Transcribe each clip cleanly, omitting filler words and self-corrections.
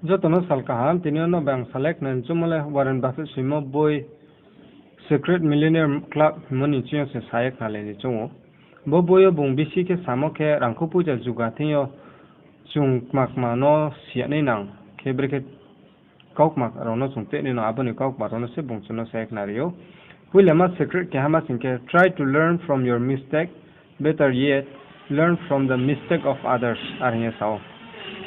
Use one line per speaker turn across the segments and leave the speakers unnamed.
Jotono salkahan tinio no bang select nan chumale Warren Buffett simo boy Secret Millionaire Club money chiyo se sayak na le chungo bo boyo bung bisi ke samo ke rangko puja juga tinyo chung mak ma no sia nei nang ke breket kauk mak rono chung te ni no aboni kauk ma rono se bung chuno sayak na rio William secret ke hama singke try to learn from your mistake better yet learn from the mistake of others arnya sao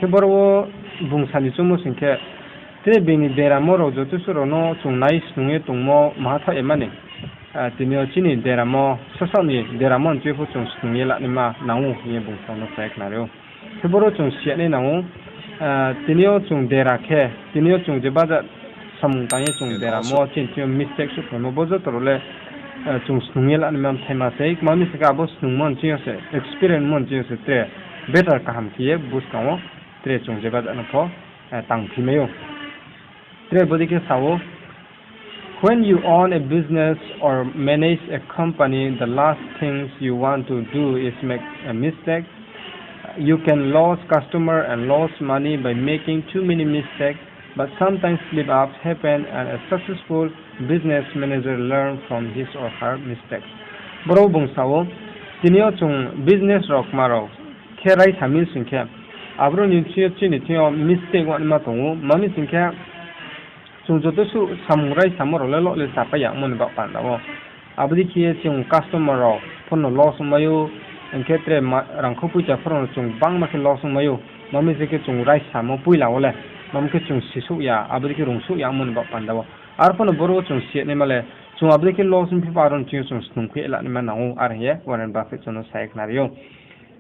ke borwo bung sani chumo singke te bini dera moro jo tu suro no chung nai snunge tungmo ma tha emani tinio chini dera mo sasani dera mon che fu chung snunge la ni ma nau ye bung sa no sayak na rio ke boro chung sia ne nau tinio chung dera ke tinio chung je baza sam tanye chung dera mo chin tio mistake su mo bozo torole chung snunge la ni ma thema sei ma mi se ka bo snung mon chi se experience mon chi se tre better ka ham kiye bus ka mo tre chung je baza na pho tang thi meyo tre bodi ke sawo when you own a business or manage a company, the last things you want to do is make a mistake. You can lose customer and lose money by making too many mistakes, but sometimes slip-ups happen and a successful business manager learns from his or her mistakes. Bro bung sawo, tinio chung business rock maro, kerai thamin singke, abro ni chio chini tio mistake wan ma tongu, mami singke chung joto su samurai samoro lelo le sapaya mon ba panda wo abdi kiye chung customer ro phono loss mayo enketre rangkho puja phono chung bang ma ke loss mayo mami se ke chung rai samo puila wole mam ke chung sisu ya abdi ke rungsu ya mon ba panda wo ar phono boro chung sie ne male chung abdi ke loss pi paron chung snung ke la ne ma nau ar ye Warren Buffett chono saik nario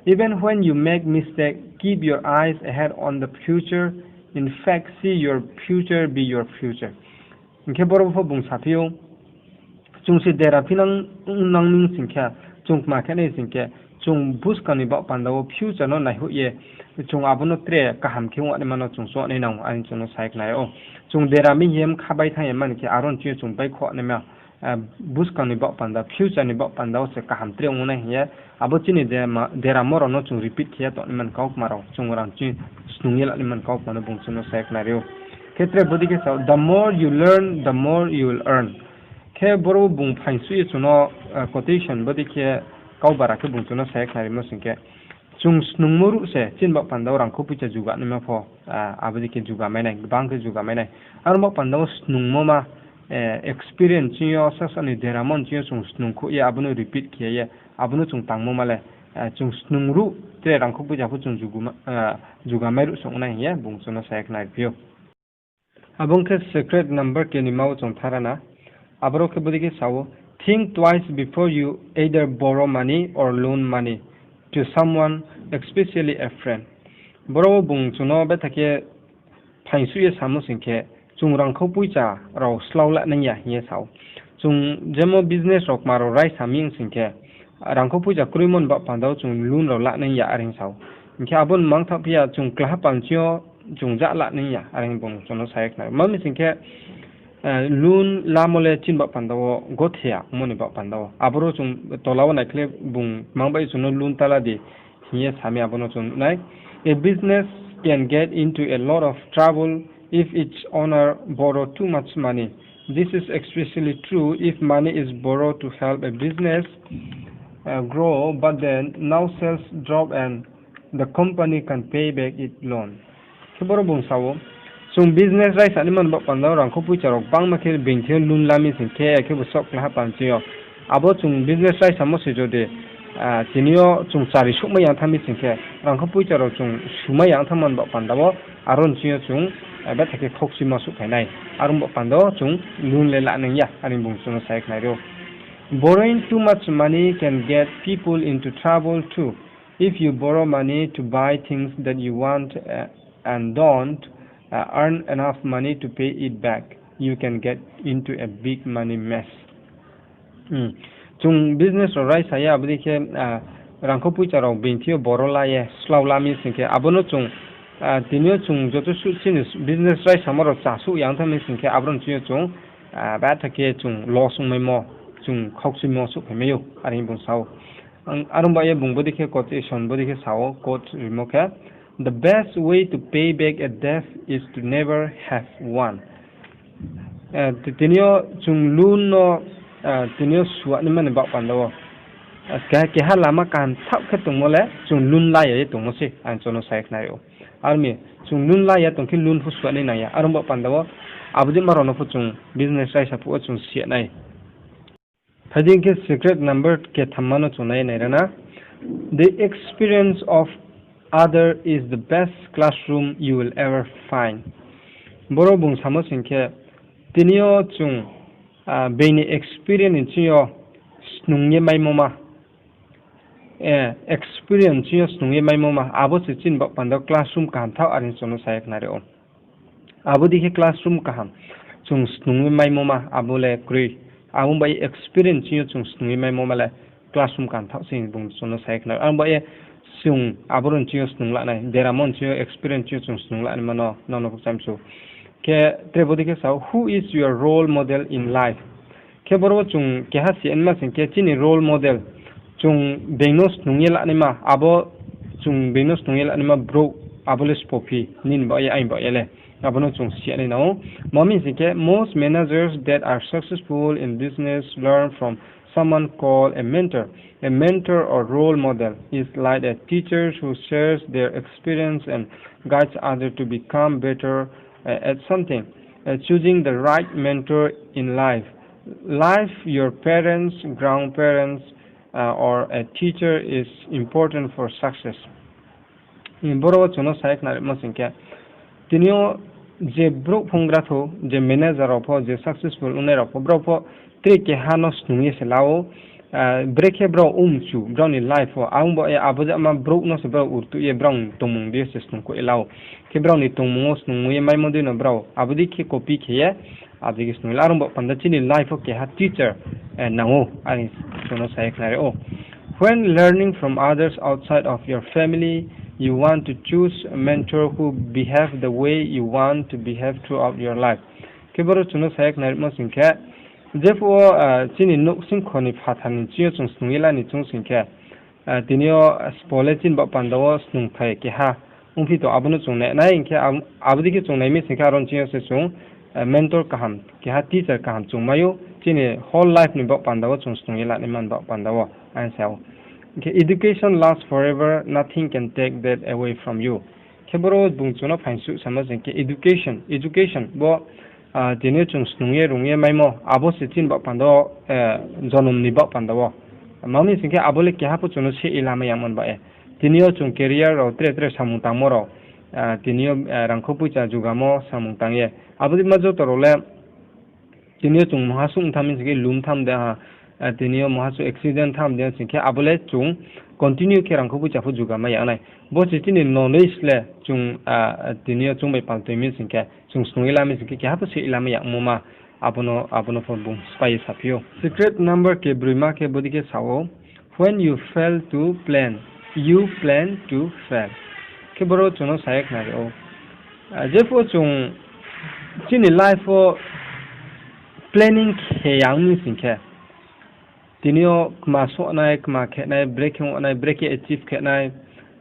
even when you make mistake keep your eyes ahead on the future. In fact, see your future be your future. Nke boro fo bung sapio chung si dera pinang nang ning singkha chung ma khane singke chung bus kani ba pandawo future no nai hu ye chung abuno tre ka ham kheu ane mano chung so ne nang an chung saik nai o chung dera mi yem khabai thai man ke aron chi chung bai kho ne ma bus kani ba panda future ni ba pandawo se ka ham tre ngona ye abo chini dera moro no chung repeat khia to man kauk maro chung ran chi snungel ani man kauk mano bung chuno saik nario ketre bodi ke sa the more you learn the more you will earn ke boro bung phai su chuno quotation bodi ke kau bara ke bung chuno saik nari mo singke chung snungmoru se chin ba pandaw rang ko picha juga ni ma pho abodi ke juga mai nai bang ke juga mai nai ar ma pandaw snungmo ma experience yo sasani deramon chi chung snung ko ya abuno repeat ke ye abuno chung tangmo male chung snungru tre rang ko picha pho chung juga mai ru song nai ye bung chuno saik nai pio abong ke secret number ke ni mau chung tharana abro ke bodi ke sawo think twice before you either borrow money or loan money to someone, especially a friend. Boro bung chuno betake phai su ye samu singke chung rang khau puicha ro slaula nanya ye sao chung jemo business rok maro rai saming singke rang khau puicha kruimon ba pandau chung lun ro la nanya aring sao nke abon mang thapia chung klah panchio chung ja la nanya aring bung chuno saik na mami singke lun lamole chin ba pandawo gothia moni ba pandawo abro chung tolawa na kle bung mangbai chuno lun tala di hiya sami abono chun nai a business can get into a lot of trouble if its owner borrow too much money. This is especially true if money is borrowed to help a business grow, but then now sales drop and the company can pay back its loan. Kiboro bung sawo chung business rai sani man ba pandaw rang ko pucha rok bang makhel bingthel lun lami sin ke ke bu sok la pan chio abo chung business rai samo se jode tinio chung chari sukma yang thami sin ke rang ko pucha rok chung suma yang thaman ba pandaw aron chio chung ba thake khoksi ma su khainai arum ba pandaw chung lun le la nang ya aring bung chung sai khnai ro borrowing too much money can get people into trouble too. If you borrow money to buy things that you want and don't earn enough money to pay it back, you can get into a big money mess. Chung business or rai saya abdi ke rangko pucha rong bintio borola ye slaula mi singke abono chung tinio chung joto su chin business rai samaro chasu yang thami singke abron chio chung ba thake chung losung mai mo chung khoksi mo su meyo aring bung sao arum ba ye bung bodi ke quotation bodi ke sao quote rimo ke The best way to pay back a debt is to never have one. Tinio chung lun no tinio suat ni man bak pandawo. Ke ha lama kan thap ke tung mole chung lun la ye tung mo si an chono saik na yo. Army chung lun la ya tung ki lun fu suat ni na ya arum bak pandawo abudi marono fu chung business sai sapu chung si nai. Phading ke secret number ke thammano chunai nai rana. The experience of other is the best classroom you will ever find. Boro bung samo singke tinio chung beini experience in chiyo snungye mai moma experience chiyo snungye mai moma abo se chin bak pando classroom kan thau arin chono sayak nare o abo dikhe classroom kaham chung snungye mai moma abo le kri abo bai experience chiyo chung snungye mai moma le classroom kan thau sing bung chono sayak nare abo bai chung aburun chiyo snungla nai deramon chiyo experience chiyo chung snungla ni mano nono samsu ke trebodi ke sao who is your role model in life ke boro chung ke ha si enma sing ke chini role model chung benos nungela ni ma abo chung benos nungela ni ma bro aboles popi nin ba ya ain ba ele abono chung si ani no mami sing ke most managers that are successful in business learn from someone called a mentor. A mentor or role model is like a teacher who shares their experience and guides others to become better at something. Choosing the right mentor in life. Life, your parents, grandparents, or a teacher is important for success. In Boro Chono Saik Narimosink, Tinio je broke Pongrato, je manager of je successful owner of Bropo, take a Hanos Nuis Lao, break a bro chu, brown in life for Ambo Abuzama broke no bro to a brown tomung this system ko allow. Ke brown it tomos no my modino bro, Abudiki copy here, Abdikis no Larumbo Pandachini life of a teacher and now I don't say when learning from others outside of your family, you want to choose a mentor who behave the way you want to behave throughout your life. Kiboro chuno sayak narimo singke. Therefore, chini nuk sing khoni phathan chiyo chung snungila ni chung singke. Tinio spole chin ba pandawo snung thai ke ha. Ungpi to abunu chung ne na inke abudi ke chung naimi singka ron chiyo se chung mentor kaham ke ha teacher kaham chung mayo chini whole life ni ba pandawo chung snungila ni man ba pandawo an sao. Okay, education lasts forever. Nothing can take that away from you. Keboro bungchuno phansu samajin ke education bo dine chung snungye rungye maimo abo sitin ba pando jonum ni ba pandawo mami singke abole ke hapu chuno se ilama yamon ba tinio chung career ro tre samung tamoro tinio rangkhopu cha jugamo samung tangye abodi majo torole tinio chung mahasung thamin sike lum tham da tinio mahasu accident tham de singke abole chung continue ke rangkhopu cha fu jugama ya nai bo chitini knowledge le chung tinio chung bai pal temi singke chung snungila mi singke ke hapu se ilama ya moma abono for bung spy sapio secret number ke brima ke bodi ke sao when you fail to plan you plan to fail ke boro chuno sayak na o jefo chung chini life for planning ke yang mi singke tinio kma so nai kma ke nai breaking nai break achieve ke nai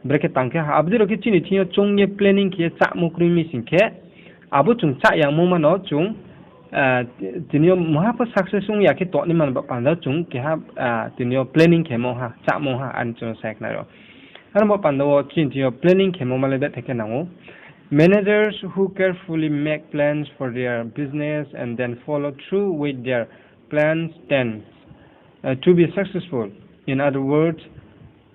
break tangke ha abdi ro ke chini tinio chung ye planning ke cha mukri mi singke abu chung cha yang moma no chung tinio mahapa success ung yake to ni man ba panda chung ke ha tinio planning ke mo ha cha mo ha an chung sak na ro han ba panda wo chin tinio planning ke mo male da theke nango managers who carefully make plans for their business and then follow through with their plans tend to be successful. In other words,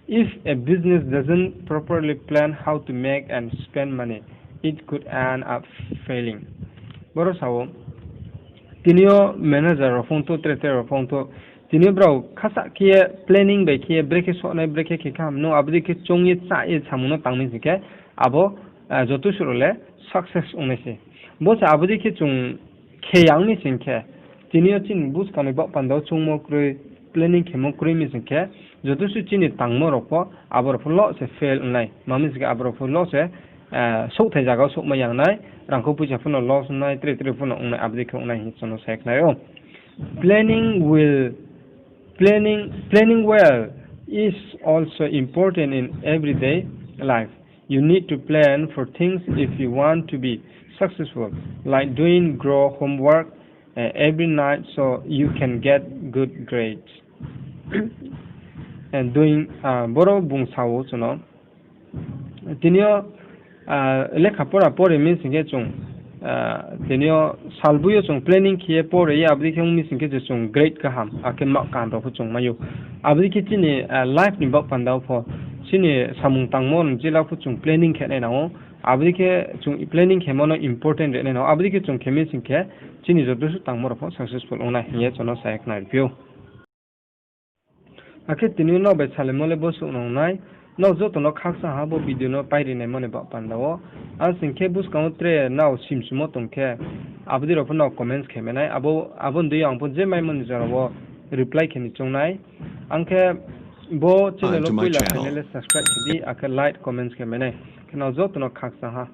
if a business doesn't properly plan how to make and spend money, it could end up failing. Boro sao tinio manager of fonto treter of fonto tinio brau khasa kia planning by kia break so na break ke kam no abdi ke chongye cha e samuno tangmi sike abo jotu surole success unese bo cha abdi ke chung ke yang ni singke tinio chin bus kan ba pando chungmo kre planning ke mo kre mi singke jotu su chin tangmo ropo abor phlo se fail unai mami sike abor phlo se so thai jaga so ma yang nai rangko puja phuno loss nai tre phuno unai abdi ke unai hi chono sek nai o planning well is also important in everyday life. You need to plan for things if you want to be successful, like doing grow homework every night so you can get good grades. And doing boro bung sawo chuno tinio lekha pora pore min singe chung tinio salbuyo chung planning khie pore ya abdi khong mi singe chung grade ka ham aken ma kan ro chung mayu abdi ki chini life ni bak pandau pho chini samung tangmon jila pu chung planning khe na abdi ke chung planning khe mono important re na abdi ke chung khemi singke chini jodo su tangmor pho successful ona hiye chono sayak na review ake tinio no be chale mole bo su nai no zo to no khaksa ha bo video no pairi ne mone ba pandawo an singke bus countre now simsumo tongke abdi ro no comments khemenai abon dui ang po je mai mon jaro reply kheni chongnai angke bo channel lo pila channel subscribe kidi ake like comments khemenai kena zo to no khaksa ha